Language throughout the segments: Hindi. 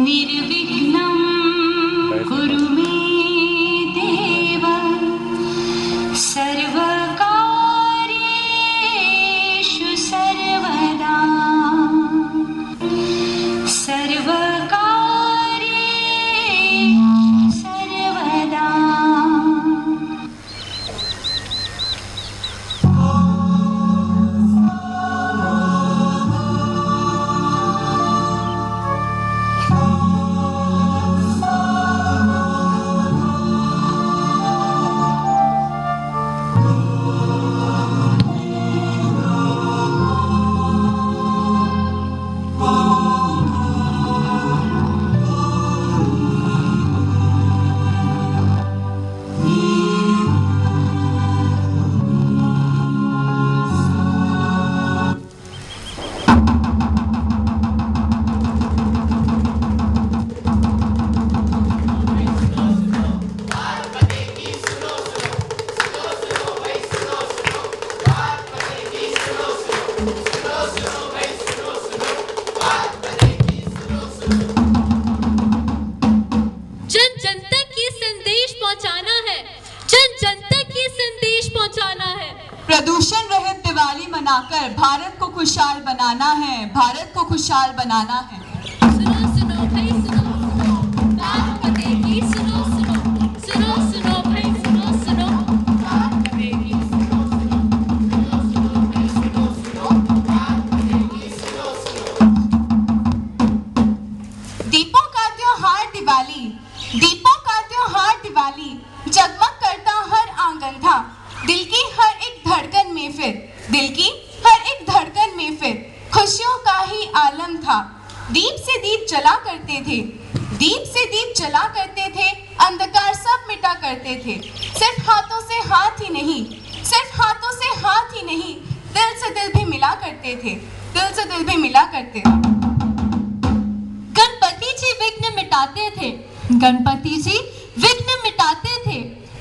निर्विघ्नं कुरु मे देव सर्वकार्येषु सर्वदा सर्वकार्येषु सर्वदा। प्रदूषण रहित दिवाली मनाकर भारत को खुशहाल बनाना है, भारत को खुशहाल बनाना है। सुनो सुनो भाई सुनो, बात बतेगी सुनो सुनो, सुनो सुनो भाई सुनो सुनो, बात बतेगी सुनो सुनो, सुनो सुनो भाई सुनो सुनो, बात बतेगी सुनो सुनो। दीपों का त्योहार दिवाली, दीपों का त्योहार दिवाली, जगमग करता हर आंगन था, दिल की हर एक धड़कन में फिर, दिल की हर एक धड़कन में फिर खुशियों का ही आलम था। दीप से दीप जला करते थे, दीप से दीप जला करते थे, अंधकार सब मिटा करते थे। सिर्फ हाथों से हाथ ही नहीं, सिर्फ हाथों से हाथ ही नहीं, दिल से दिल भी मिला करते थे, दिल से दिल भी मिला करते थे। गणपति जी विघ्न मिटाते थे, गणपति जी विघ्न मिटाते थे,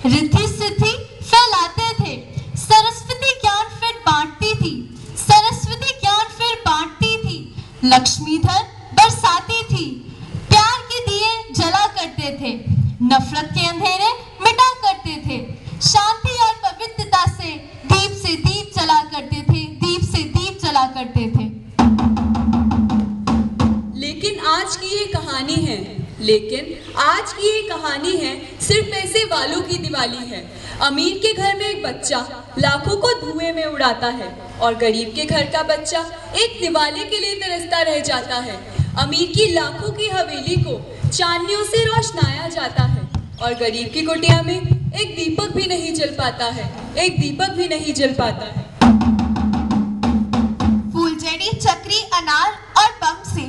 रिद्धि सिद्धि फैलाते थे, सरस्वती ज्ञान फिर बांटती थी, सरस्वती ज्ञान फिर बांटती थी, लक्ष्मी धन बरसाती थी, प्यार के दिए जला करते थे, नफरत के अंधेरे मिटा करते थे, शांति और पवित्रता से दीप जला करते थे, दीप से दीप जला करते थे। लेकिन आज की ये कहानी है, लेकिन आज की ये कहानी है सिर्फ पैसे वालों की दिवाली है। अमीर के घर में एक बच्चा लाखों को धुएं में उड़ाता है और गरीब के घर का बच्चा एक दिवाली के लिए तरसता रह जाता है। अमीर की लाखों की हवेली को चांदनियों से रोशनाया जाता है और गरीब की कुटिया में एक दीपक भी नहीं जल पाता है, एक दीपक भी नहीं जल पाता है। फूलझड़ी चक्री अनार और बम से,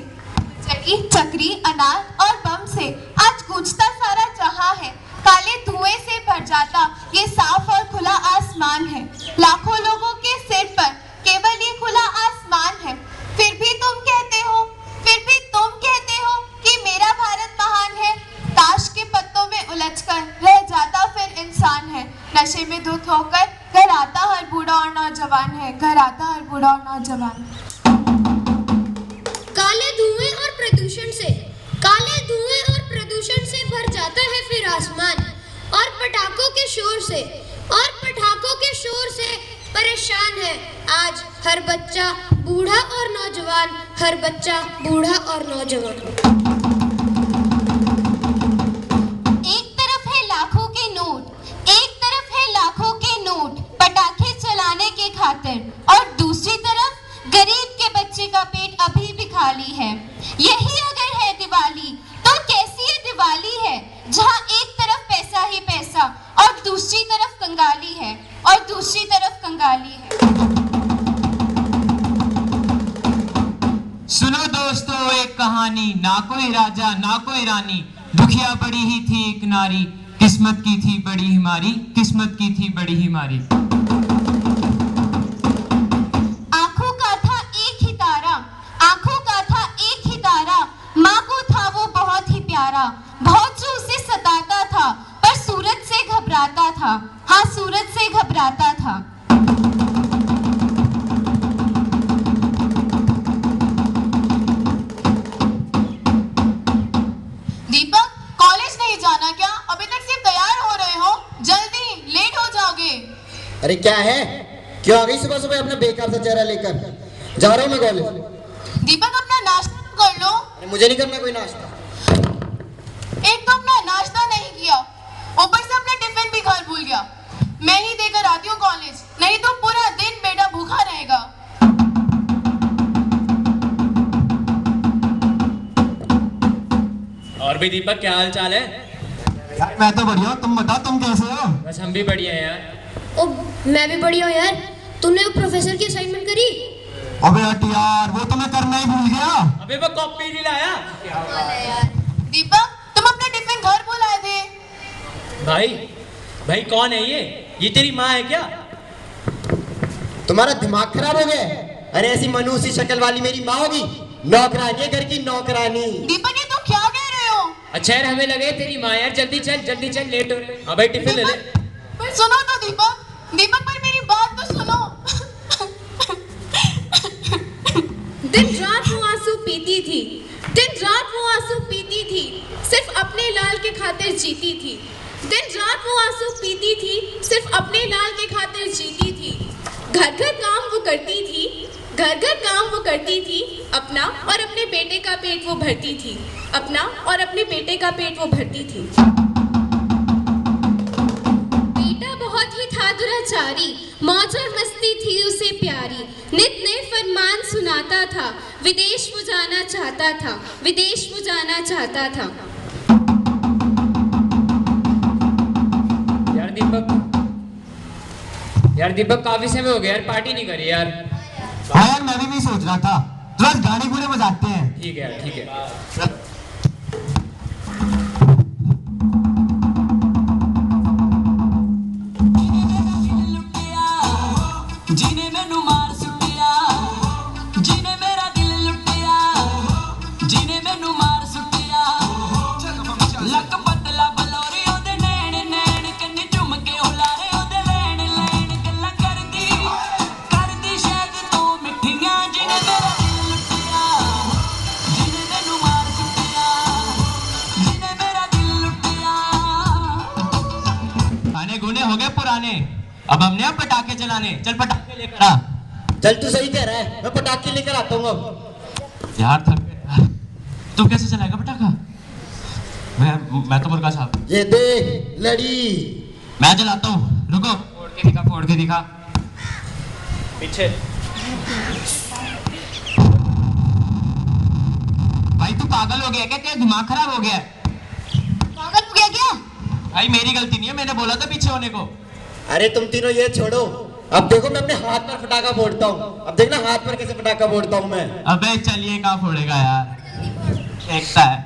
फूलझड़ी चक्री अनार और बम से आज गूंजता सारा जहां है, काले धुएं से भर जाता ये साफ और खुला आसमान है। लाखों लोगों के सिर पर केवल ये खुला आसमान है, फिर भी तुम कहते हो, फिर भी तुम कहते हो कि मेरा भारत महान है। ताश के पत्तों में उलझकर रह जाता फिर इंसान है, नशे में धुत होकर घर आता हर बूढ़ा और नौजवान है, घर आता हर बूढ़ा और नौजवान। काले धुएं और प्रदूषण से, काले धुएं और प्रदूषण से भर जाता है फिर आसमान, और पटाखों के शोर से, और पटाखों के शोर से परेशान है आज हर बच्चा बूढ़ा और नौजवान, हर बच्चा बूढ़ा और नौजवान। एक तरफ है लाखों के नोट, एक तरफ है लाखों के नोट पटाखे चलाने के खातिर, और दूसरी तरफ गरीब के बच्चे का पेट अभी भी खाली है। यही अगर है दिवाली तो कैसी ये दिवाली है जहां एक तरफ पैसा ही पैसा और दूसरी तरफ कंगाली है, और दूसरी तरफ कंगाली है। सुनो दोस्तों एक कहानी, ना कोई राजा ना कोई रानी, दुखिया बड़ी ही थी एक नारी, किस्मत की थी बड़ी हमारी, किस्मत की थी बड़ी हमारी। आंखों का था एक ही तारा, आंखों का था एक ही तारा, माँ को था वो बहुत ही प्यारा, बहुत जो उसे सताता था, पर सूरज से घबराता था, हाँ सूरज से घबराता था। अरे क्या है? क्यों आ गई सुबह सुबह अपना बेकार सा चेहरा लेकर? जा रहा हूँ मैं कॉलेज। दीपक अपना नाश्ता तो कर लो। अरे मुझे नहीं करना कोई नाश्ता। एक तो अपना नाश्ता नहीं किया, ऊपर से अपना टिफिन भी घर भूल गया। मैं ही देकर आती हूँ कॉलेज, नहीं तो पूरा दिन बेटा भूखा रहेगा। और भी दीपक, क्या हाल चाल है? यार मैं तो बढ़िया हूँ, तुम बताओ तुम कैसे हो? बस हम भी बढ़िया हैं यार। ओ मैं भी बढ़िया हूँ यार। तूने वो प्रोफेसर की असाइनमेंट करी? अबे हट यार, वो तो मैं करना ही भूल गया। अबे वो कॉपी नहीं लाया। दीपक तुम अपना टिफिन घर भूल आए थे। भाई कौन है ये तेरी माँ है क्या? तुम्हारा दिमाग खराब हो गया है? अरे ऐसी मनूसी शक्ल वाली मेरी माँ होगी? नौकरानी है, घर की नौकरानी। दीपक ये तुम क्या कह रहे हो? अच्छा यार, हमें लगे तेरी माँ। यार जल्दी चल लेट हो रहे। हाँ भाई टिफिन ले ले। पर सुनो तो दीपक पर मेरी बात तो सुनो। दिन रात वो आंसू पीती थी, दिन रात वो आंसू पीती थी, सिर्फ अपने लाल के खातिर जीती थी। दिन रात वो आंसू पीती थी, सिर्फ अपने लाल के खातिर जीती थी। घर घर काम वो करती थी, घर घर काम वो करती थी, अपना और अपने बेटे का पेट वो भरती थी, अपना और अपने बेटे का पेट वो भरती थी। बेटा बहुत ही था दुराचारी, मौज और मस्ती थी उसे प्यारी, नित नए फरमान सुनाता था, विदेश वो जाना चाहता था, विदेश वो जाना चाहता था। यार दीपक काफी समय हो गया यार, पार्टी नहीं करी यार। हाँ यार मैं भी सोच रहा था, तो आज गाने गुने बजाते हैं। ठीक है यार, ठीक है। जिने मैनू मार सुटिया, जिने मेरा दिल लुटिया, जिने मैनू मार सुटिया, लक पतला बलोरे ओदे नैन नैन, कन्नी चुम के हुलारे ओदे लैन लैन, गल्लां करदी शायद तो मिठियां, जिने मेरा दिल लुटिया, जिने मैनू मार सुटिया, जिने मेरा दिल लुटिया। गाने गुने हो गए पुराने, अब हमने पटाखे चलाने। चल पटाखे लेकर आ। चल तू सही कह रहा है, मैं पटाखे लेकर आता हूँ अब। यार थक गया। तू कैसे चलाएगा पटाखा? मैं तो मुर्गा साहब। ये देख लड़ी। मैं चलाता हूँ, रुको। फोड़ के दिखा पीछे। भाई तू पागल हो गया क्या? तेरा दिमाग खराब हो गया? पागल हो गया क्या? भाई मेरी गलती नहीं है, मैंने बोला था पीछे होने को। अरे तुम तीनों ये छोड़ो, अब देखो मैं अपने हाथ पर पटाखा फोड़ता हूँ। अब देखना हाथ पर कैसे पटाखा फोड़ता हूँ मैं। अबे चलिए कहाँ फोड़ेगा यार, देखता है।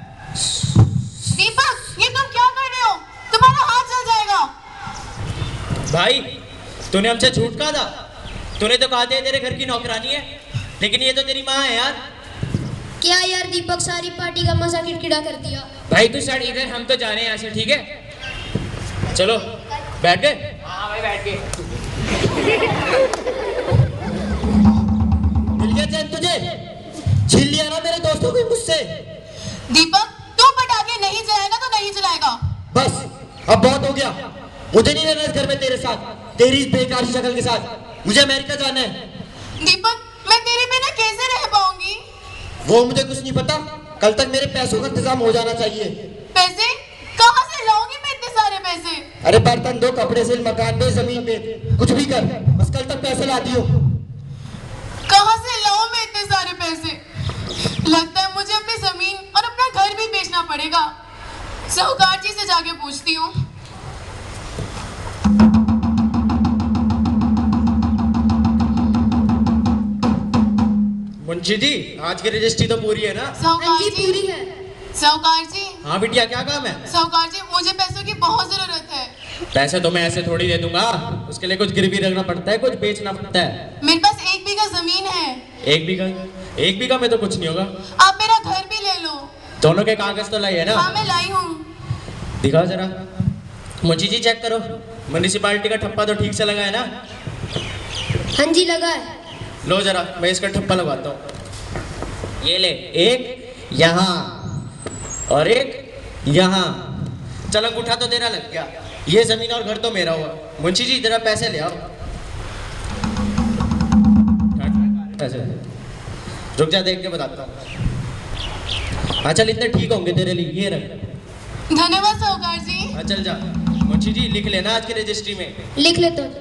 दीपक ये तुम क्या कर रहे हो? तुम्हारा हाथ जल जाएगा। भाई तूने हमसे झूठ कहा था। तूने तो कहा था तेरे घर की नौकरानी है, लेकिन ये तो तेरी माँ है यार। क्या यार दीपक, सारी पार्टी का मजा किरकिरा कर दिया। भाई तू सर इधर, हम तो जा रहे हैं यहाँ से, ठीक है? चलो बैठ गए? हाँ भाई बैठ गए। मिल गया चैन तुझे? छीन लिया ना मेरे दोस्तों को मुझसे। दीपक तू पटाखे नहीं जलाएगा तो नहीं जलाएगा। बस अब बहुत हो गया, मुझे नहीं रहना इस घर में तेरे साथ, तेरी इस बेकार शक्ल के साथ। मुझे अमेरिका जाना है। दीपक मैं तेरे बिना कैसे रह पाऊंगी? वो मुझे कुछ नहीं पता, कल तक मेरे पैसों का इंतजाम हो जाना चाहिए। पैसे? कहाँ से लाऊंगी मैं इतने सारे पैसे? अरे बर्तन दो, कपड़े से, मकान पे, जमीन पे, कुछ भी कर, बस कल तक पैसे ला दियो। कहाँ से लाऊं मैं इतने सारे पैसे? लगता है मुझे अपनी जमीन और अपना घर भी बेचना पड़ेगा। साहूकार जी से जाके पूछती हूँ। मुंशी जी आज की रजिस्ट्री तो पूरी है ना? साहूकार जी पूरी है। साहूकार जी। हाँ बिटिया क्या काम है? साहूकार जी मुझे पैसों की बहुत जरूरत है। पैसे तो मैं ऐसे थोड़ी दे दूंगा, उसके लिए कुछ गिरवी रखना पड़ता है, कुछ बेचना पड़ता है। मेरे पास 1 बीघा जमीन है। 1 बीघा? 1 बीघा में तो कुछ नहीं होगा। आप मेरा घर भी ले लो। दोनों के कागज तो लाई है ना? हाँ मैं लाई हूँ। दिखाओ जरा। मुंशी जी चेक करो, म्युनिसिपालिटी का ठप्पा तो ठीक से लगा है ना? हाँ जी लगा है। लो जरा, मैं इसका ठप्पा लगाता हूँ। ये ले, एक यहाँ और एक यहाँ। चल अंगूठा तो तेरा लग गया, ये जमीन और घर तो मेरा हुआ। मुंशी जी जरा पैसे ले आओ। ऐसे रुक जा, देख के बताता हूँ। हाँ चल, इतने ठीक होंगे तेरे लिए, ये रख। धन्यवाद साहूकार जी। हाँ चल जा। मुंशी जी लिख लेना आज की रजिस्ट्री में। लिख लेता हूँ।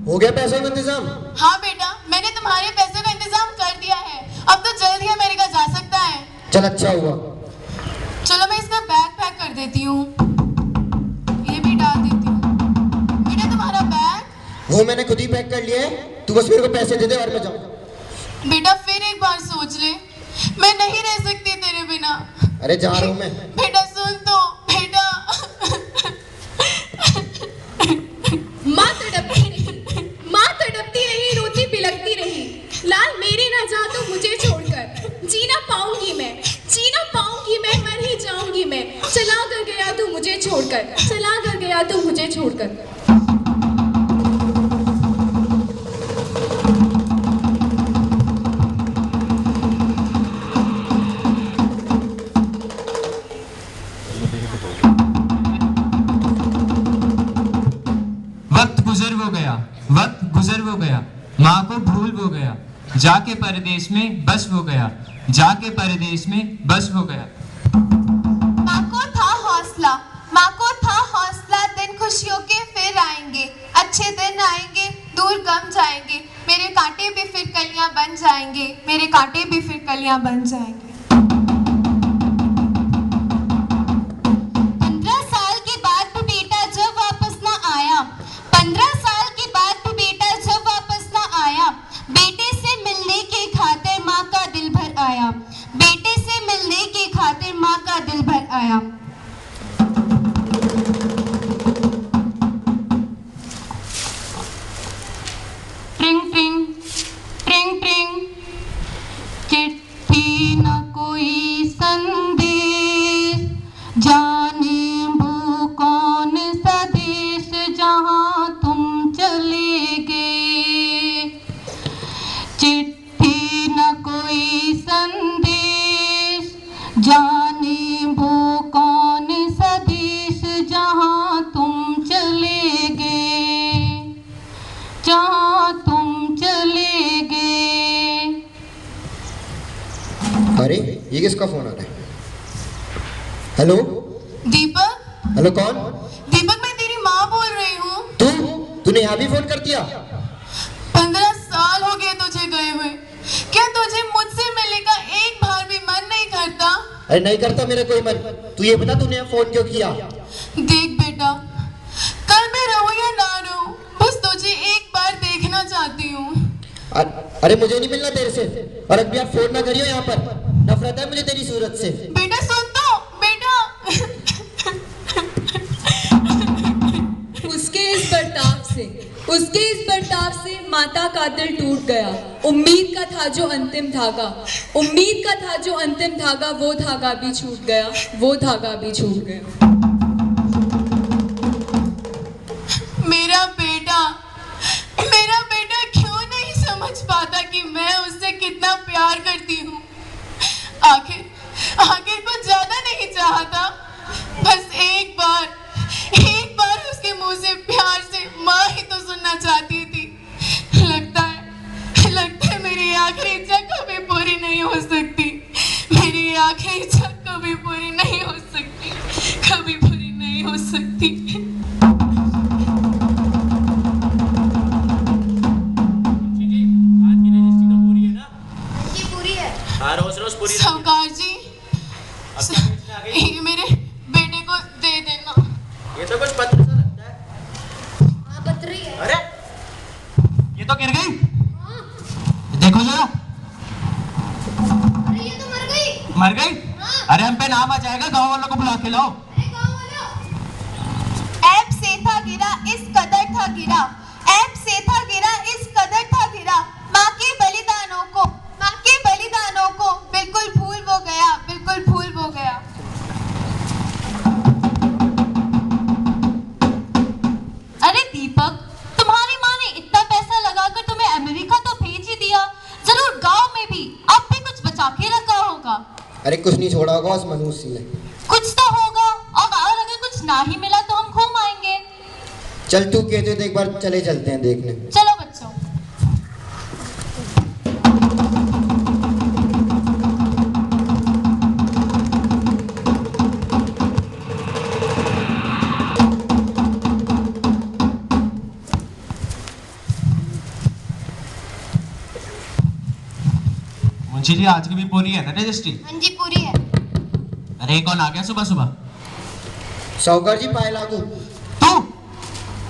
हो गया पैसों का इंतजाम? हाँ बेटा, मैंने तुम्हारे पैसों का इंतजाम कर दिया है। अब तो जल्द ही अमेरिका जा सकता है। चल अच्छा हुआ। चलो मैं इसका बैग पैक कर देती हूँ, ये भी डाल देती हूँ। बेटा तुम्हारा बैग? वो मैंने खुद ही पैक कर लिया है, तू बस मेरे को पैसे दे दे और मैं जाऊँ। बेटा फिर एक बार सोच ले, मैं नहीं रह सकती तेरे बिना। अरे जा रहा हूँ मैं। बेटा सुन तो, बेटा। माँ तड़पती रही, रोती बिलखती रही। लाल मेरे ना जा तो मुझे छोड़कर जीना पाऊंगी मैं, मर ही जाऊंगी मैं। चला कर गया तू मुझे छोड़कर, चला कर गया तू मुझे छोड़कर। वक्त गुजर वो गया, माँ को भूल वो गया, जाके परदेश में बस वो गया, जाके परदेश में बस हो गया। माँ को था हौसला, दिन खुशियों के फिर आएंगे, अच्छे दिन आएंगे, दूर गम जाएंगे, मेरे कांटे भी फिर कलियां बन जाएंगे, 15 साल के बाद भी बेटा जब वापस ना आया, 15 साल के बाद भी बेटा जब वापस ना आया, बेटे से मिलने के खातिर माँ का दिल भर आया, बेटे से मिलने के खातिर माँ का दिल भर आया। ट्रिंग ट्रिंग ट्रिंग ट्रिंग, चिट्ठी न कोई संदेश, जाने वो कौन सा देश जहाँ तुम चले गए। चिट्ठी न कोई संदेश, जाने वो कौन सा देश जहाँ तुम चले गए, जहाँ तुम चले गए। अरे ये किसका फोन आ रहा है? हेलो दीपक। हेलो कौन? दीपक मैं तेरी माँ बोल रही हूँ। तूने यहाँ भी फोन कर दिया? 15 साल हो गए तुझे गए हुए, क्या तुझे मुझसे मिलने का एक बार भी मन नहीं करता? अरे नहीं करता मेरा कोई मन। तू ये बता तूने फोन क्यों किया? देख बेटा, कल मैं रहूं या ना रहूं, बस तुझे एक बार देखना चाहती हूँ। अरे मुझे नहीं मिलना तेरे से, और अब भी आप फोन ना करियो यहाँ पर, नफरत है मुझे तेरी सूरत से। बेटा सुन तो, बेटा। उसके इस बर्ताव से माता का दिल टूट गया। उम्मीद का था जो अंतिम धागा, वो धागा भी छूट गया। मेरा बेटा क्यों नहीं समझ पाता कि मैं उससे कितना प्यार करती हूँ। आखिर कुछ ज्यादा नहीं चाहता, बस एक बार उसके मुंह से प्यार से माँ ही तो सुनना चाहती थी। लगता है मेरी आखिरी इच्छा कभी पूरी नहीं हो सकती, कभी पूरी नहीं हो सकती। साहूकार जी, ये मेरे बेटे को दे देना। ये तो कुछ पत्र सा लगता है। हाँ पत्र ही है। अरे ये तो गिर गई। देखो जरा। अरे ये तो मर गई। हाँ। अरे हम पे नाम आ जाएगा, गांव वालों को बुला के लाओ। अरे गाँव वालों। ऐप से था गिरा, इस कदर था गिरा, ऐप से था गिरा, इस कदर था गिरा, माँ के बलिदानों को बिल्कुल भूल वो गया। अरे दीपक, तुम्हारी माँ ने इतना पैसा लगाकर तुम्हें अमेरिका तो भेज ही दिया, जरूर गांव में भी अब भी कुछ बचा के रखा होगा। अरे कुछ नहीं छोड़ा होगा उस मनुष्य ने। कुछ तो होगा, और अगर कुछ ना ही मिला तो हम घूम आएंगे। चल तू कहते हो तो एक बार चले चलते हैं देखने। चलो बच्चों। मुंशी जी आज की भी पूरी है ना रजिस्ट्री? हाँ जी पूरी है। अरे कौन आ गया सुबह सुबह? साहूकार जी पाए लागू।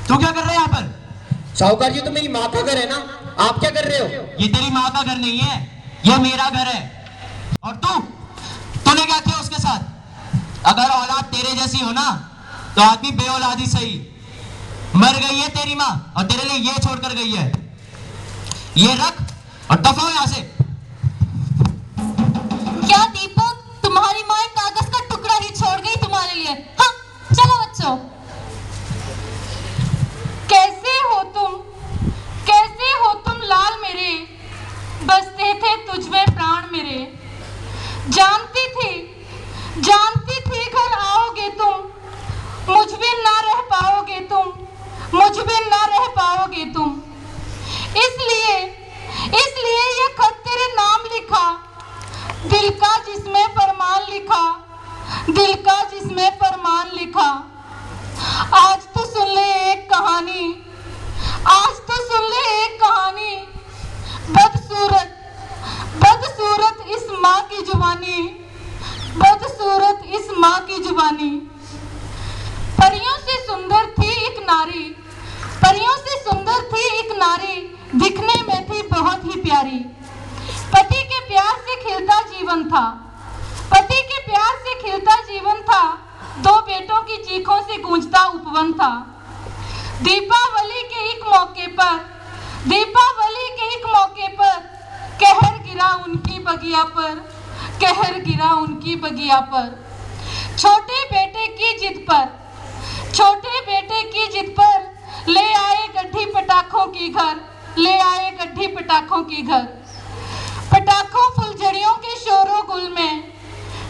तू क्या कर रहा है यहाँ पर? साहूकार जी तो मेरी माँ का घर है ना, आप क्या कर रहे हो? ये तेरी माँ का घर नहीं है, ये मेरा घर है। और तूने क्या किया उसके साथ? अगर औलाद तेरे जैसी हो ना तो आदमी बेऔलादी सही। मर गई है तेरी माँ और तेरे लिए ये छोड़कर गई है। ये रख और दफा हो यहाँ से। क्या दीपक, तुम्हारी माँ एक कागज का टुकड़ा ही छोड़ गई तुम्हारे लिए? हाँ चलो बच्चों। कैसे हो तुम लाल मेरे, बसते थे तुझ में प्राण मेरे। जानती थी घर आओगे तुम, मुझ बिन ना रह पाओगे तुम, मुझ बिन ना रह पाओगे तुम। इसलिए ये खत तेरे नाम लिखा, दिल का जिसमें फरमान लिखा, दिल का जिसमें फरमान लिखा। आज तो सुन ले एक कहानी, आज तो सुन ले एक कहानी। बदसूरत इस माँ की जुबानी, बदसूरत इस माँ की जुबानी। परियों से सुंदर थी एक नारी, परियों से सुंदर थी एक नारी, दिखने में थी बहुत ही प्यारी। पति के प्यार से खिलता जीवन था, पति के प्यार से खिलता जीवन था। दो बेटों की चीखों से गूंजता उपवन था। दीपावली के एक मौके पर, दीपावली के एक मौके पर कहर गिरा उनकी बगिया पर, कहर गिरा उनकी बगिया पर। छोटे बेटे की जिद पर, छोटे बेटे की जिद पर ले आए गड्ढी पटाखों की घर, ले आए गड्ढी पटाखों की घर। पटाखों फुलझड़ियों के शोरों गुल में,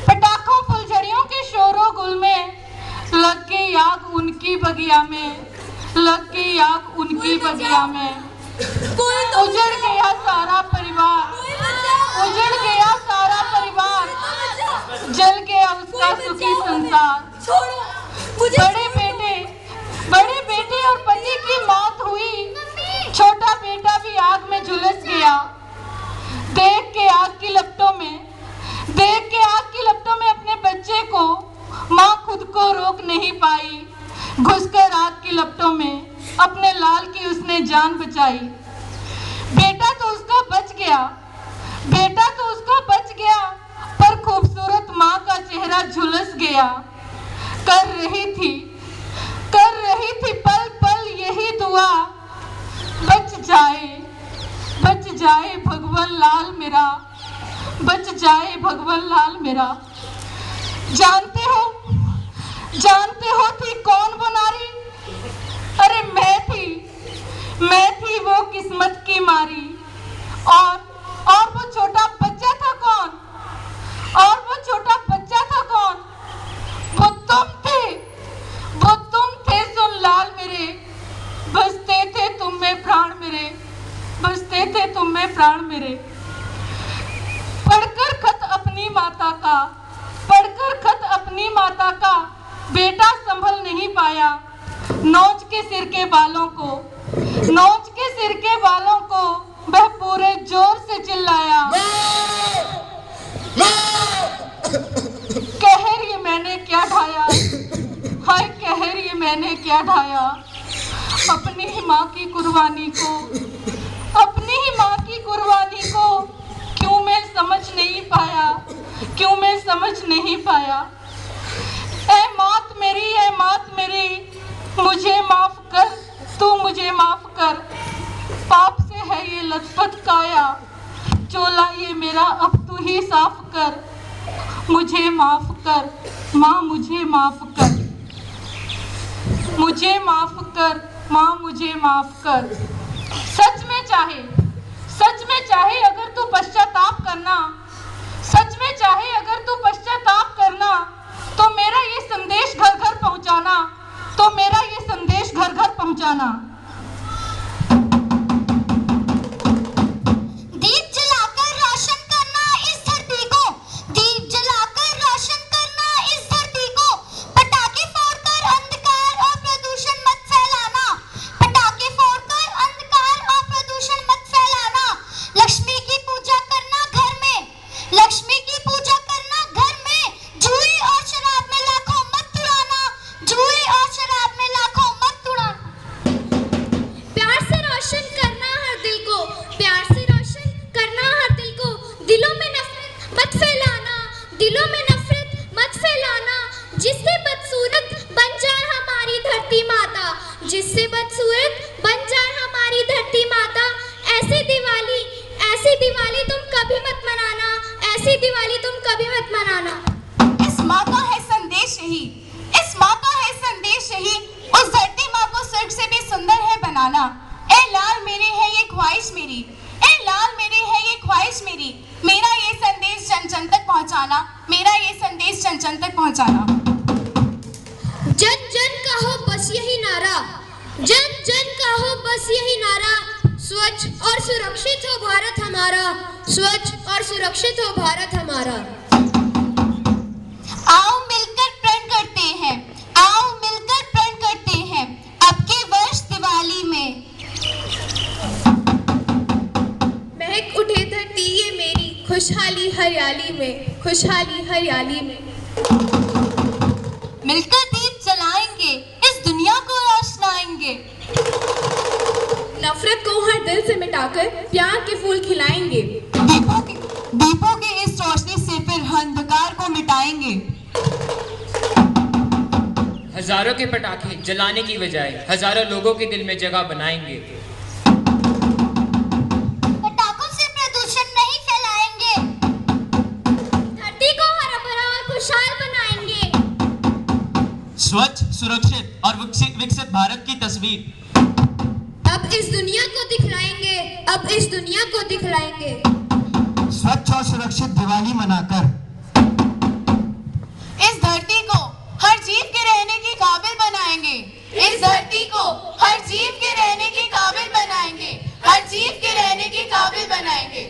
पटाखों फुलझड़ियों के शोरों गुल में लग गई आग उनकी बगिया में, लग गई आग उनकी बगिया में। उजड़ गया सारा परिवार, उजड़ गया सारा परिवार, जल गया उसका सुखी संसार। बड़े बेटे और पति की मौत हुई, छोटा बेटा भी आग में झुलस गया। देख के आग की लपटों में, देख के आग की लपटों में अपने बच्चे को माँ खुद को रोक नहीं पाई। घुसकर आग की लपटों में अपने लाल की उसने जान बचाई। बेटा तो उसका बच गया, बेटा तो उसका बच गया, पर खूबसूरत माँ का चेहरा झुलस गया। कर रही थी पल पल यही दुआ, बच जाए भगवान लाल मेरा, बच जाए भगवान लाल मेरा। जानते हो थी कौन वो नारी? अरे मैं थी वो किस्मत की मारी। और वो छोटा बच्चा था कौन? और वो छोटा बच्चा था कौन? वो तुम थे सुन लाल मेरे, बसते थे तुम में प्राण मेरे, बसते थे तुम में प्राण मेरे। पढ़कर खत अपनी माता का, पढ़कर खत अपनी माता का बेटा संभल नहीं पाया। नोच के सिर के बालों को, नोच के सिर के बालों को वह पूरे जोर से चिल्लाया। कहर ये मैंने क्या ढाया, हाय कहर ये मैंने क्या ढाया। अपनी ही माँ की कुर्बानी को, अपनी ही माँ की कुर्बानी को क्यों मैं समझ नहीं पाया, क्यों मैं समझ नहीं पाया। ऐ मात मेरी मुझे माफ कर, तू मुझे माफ कर। पाप से है ये लथपथ काया, चोला ये मेरा अब तू ही साफ कर। मुझे माफ कर माँ, मुझे माफ कर, मुझे माफ कर माँ, मुझे माफ कर। सच में चाहे अगर तू पश्चाताप करना, सच में चाहे अगर तू पश्चाताप करना, तो मेरा ये संदेश घर घर पहुंचाना, तो मेरा ये संदेश घर घर पहुंचाना। दिवाली तुम कभी मत मनाना। इस माँ का है संदेश यही, इस माँ का है संदेश यही, उस धरती माँ को स्वर्ग से भी सुंदर है बनाना। ए लाल मेरे है ये ख्वाहिश मेरी, ए लाल मेरे है ये ख्वाहिश मेरी, मेरा ये संदेश जन जन तक पहुँचाना, मेरा ये संदेश जन जन तक पहुँचाना। जन जन का हो बस यही नारा, जन जन का हो बस यही नारा, स्वच्छ और सुरक्षित हो भारत हमारा, स्वच्छ और सुरक्षित हो भारत हमारा। आओ मिलकर प्रण करते हैं, आओ मिलकर प्रण करते हैं, अब के वर्ष दिवाली में। महक उठे धरती ये मेरी, खुशहाली हरियाली में, खुशहाली हरियाली में। मिलकर दीप जलाएंगे, इस दुनिया को रोशनाएंगे। नफरत को हर दिल से मिटाकर प्यार के फूल खिलाएंगे। दीपों की इस रोशनी से फिर अंधकार को मिटाएंगे। हजारों के पटाखे जलाने की बजाय हजारों लोगों के दिल में जगह बनाएंगे। पटाखों से प्रदूषण नहीं फैलाएंगे, धरती को हरा भरा और खुशहाल बनाएंगे। स्वच्छ, सुरक्षित और विकसित भारत की तस्वीर अब इस दुनिया को दिखलाएंगे, अब इस दुनिया को दिखलाएंगे। स्वच्छ और सुरक्षित दिवाली मनाकर इस धरती को हर जीव के रहने के काबिल बनाएंगे, इस धरती को हर जीव के रहने के काबिल बनाएंगे, हर जीव के रहने के काबिल बनाएंगे।